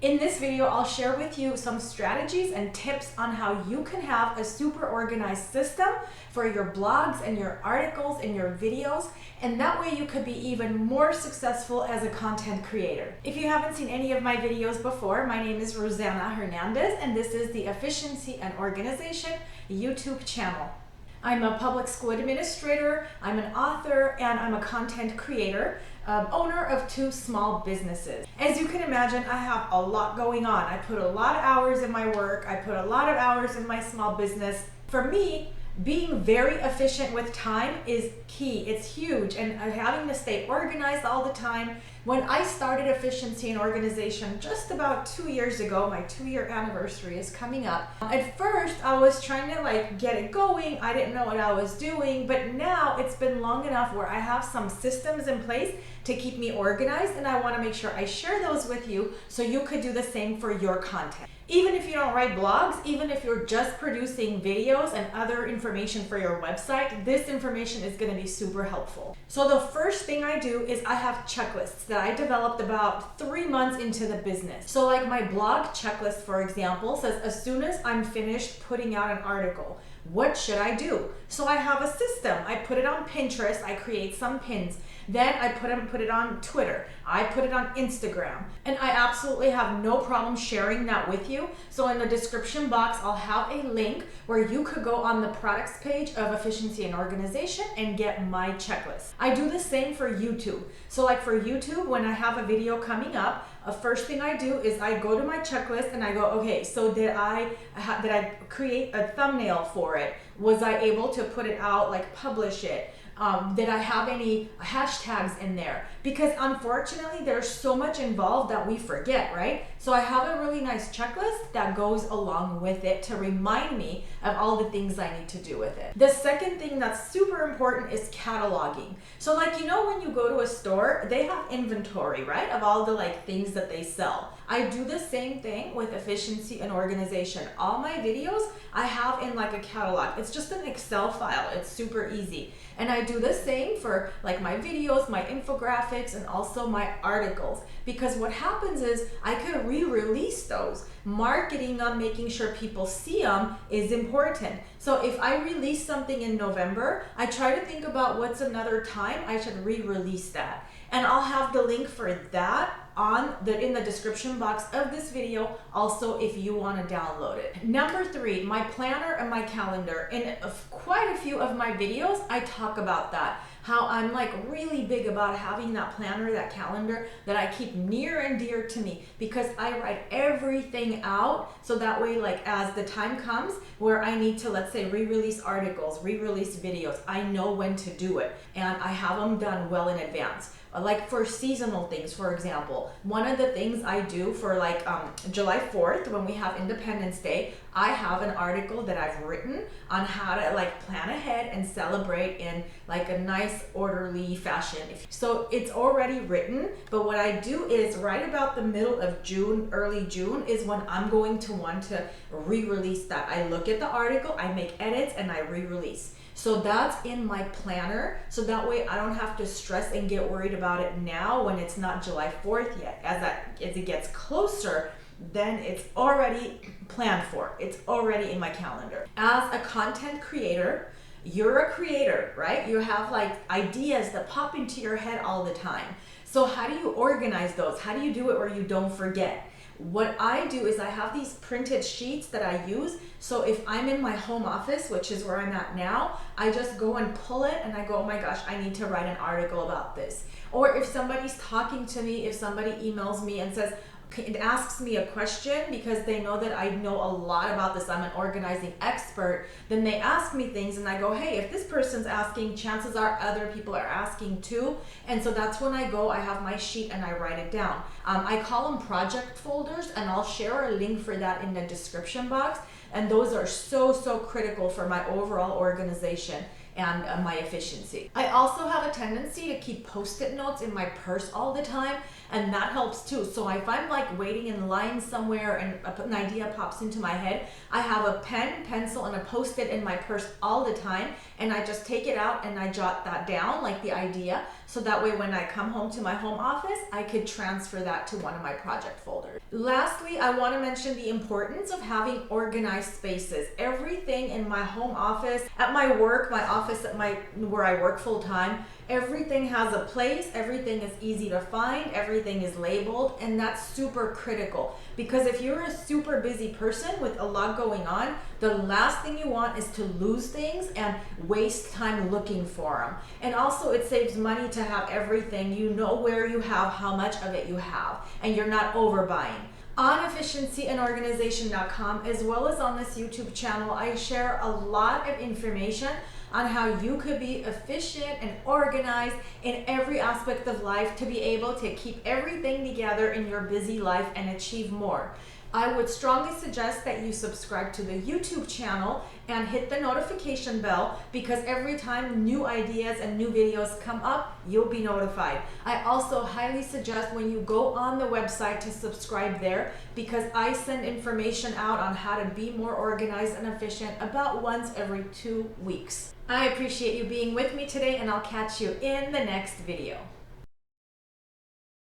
In this video, I'll share with you some strategies and tips on how you can have a super organized system for your blogs and your articles and your videos, and that way you could be even more successful as a content creator. If you haven't seen any of my videos before, my name is Rosanna Hernandez, and this is the Efficiency and Organization YouTube channel. I'm a public school administrator, I'm an author, and I'm a content creator, owner of 2 small businesses. As you can imagine, I have a lot going on. I put a lot of hours in my work, I put a lot of hours in my small business. For me, being very efficient with time is key. It's huge, and having to stay organized all the time. When I started Efficiency and Organization just about 2 years ago, my 2-year anniversary is coming up. At first, I was trying to get it going. I didn't know what I was doing, but now it's been long enough where I have some systems in place to keep me organized, and I want to make sure I share those with you so you could do the same for your content. Even if you don't write blogs, even if you're just producing videos and other information for your website, this information is going to be super helpful. So the first thing I do is I have checklists that I developed about 3 months into the business. So like my blog checklist, for example, says as soon as I'm finished putting out an article, what should I do? So I have a system. I put it on Pinterest, I create some pins. Then I put it on Twitter. I put it on Instagram. And I absolutely have no problem sharing that with you. So in the description box, I'll have a link where you could go on the products page of Efficiency and Organization and get my checklist. I do the same for YouTube. So like for YouTube, when I have a video coming up, the first thing I do is I go to my checklist and I go, okay, so did I create a thumbnail for it? Was I able to put it out, like publish it? Did I have any hashtags in there? Because unfortunately, there's so much involved that we forget, right? So I have a really nice checklist that goes along with it to remind me of all the things I need to do with it. The second thing that's super important is cataloging. So like, you know, when you go to a store, they have inventory, right? Of all the things that they sell. I do the same thing with Efficiency and Organization. All my videos I have in a catalog. It's just an Excel file. It's super easy. And I do the same for my videos, my infographics, and also my articles. Because what happens is I could re-release those. Marketing them, making sure people see them is important. So if I release something in November, I try to think about what's another time I should re-release that. And I'll have the link for that in the description box of this video, also if you want to download it. Number 3, my planner and my calendar. In quite a few of my videos, I talk about that. How I'm really big about having that planner, that calendar that I keep near and dear to me, because I write everything out so that way as the time comes where I need to, let's say, re-release articles, re-release videos, I know when to do it and I have them done well in advance. Like for seasonal things, for example, one of the things I do for July 4th when we have Independence Day, I have an article that I've written on how to plan ahead and celebrate in a nice orderly fashion. So it's already written, but what I do is right about the middle of June, early June is when I'm going to want to re-release that. I look at the article, I make edits, and I re-release. So that's in my planner, so that way I don't have to stress and get worried about it now when it's not July 4th yet. As it gets closer, then it's already planned for. It's already in my calendar. As a content creator, you're a creator, right? You have ideas that pop into your head all the time. So how do you organize those? How do you do it where you don't forget? What I do is I have these printed sheets that I use. So if I'm in my home office, which is where I'm at now, I just go and pull it and I go, oh my gosh, I need to write an article about this. Or if somebody's talking to me, if somebody emails me and says, it asks me a question because they know that I know a lot about this, I'm an organizing expert, then they ask me things and I go, hey, if this person's asking, chances are other people are asking too. And so that's when I go, I have my sheet and I write it down. I call them project folders, and I'll share a link for that in the description box. And those are so critical for my overall organization and my efficiency. I also have a tendency to keep post-it notes in my purse all the time, and that helps too. So if I'm waiting in line somewhere and an idea pops into my head, I have a pen, pencil, and a post-it in my purse all the time, and I just take it out and I jot that down, the idea, so that way when I come home to my home office, I could transfer that to one of my project folders. Lastly, I want to mention the importance of having organized spaces. Everything in my home office, at my work, my office where I work full time, everything has a place, everything is easy to find, everything is labeled, and that's super critical. Because if you're a super busy person with a lot going on, the last thing you want is to lose things and waste time looking for them. And also it saves money to have everything. You know where you have, how much of it you have, and you're not overbuying. On efficiencyandorganization.com, as well as on this YouTube channel, I share a lot of information on how you could be efficient and organized in every aspect of life to be able to keep everything together in your busy life and achieve more. I would strongly suggest that you subscribe to the YouTube channel and hit the notification bell, because every time new ideas and new videos come up, you'll be notified. I also highly suggest when you go on the website to subscribe there, because I send information out on how to be more organized and efficient about once every 2 weeks. I appreciate you being with me today, and I'll catch you in the next video.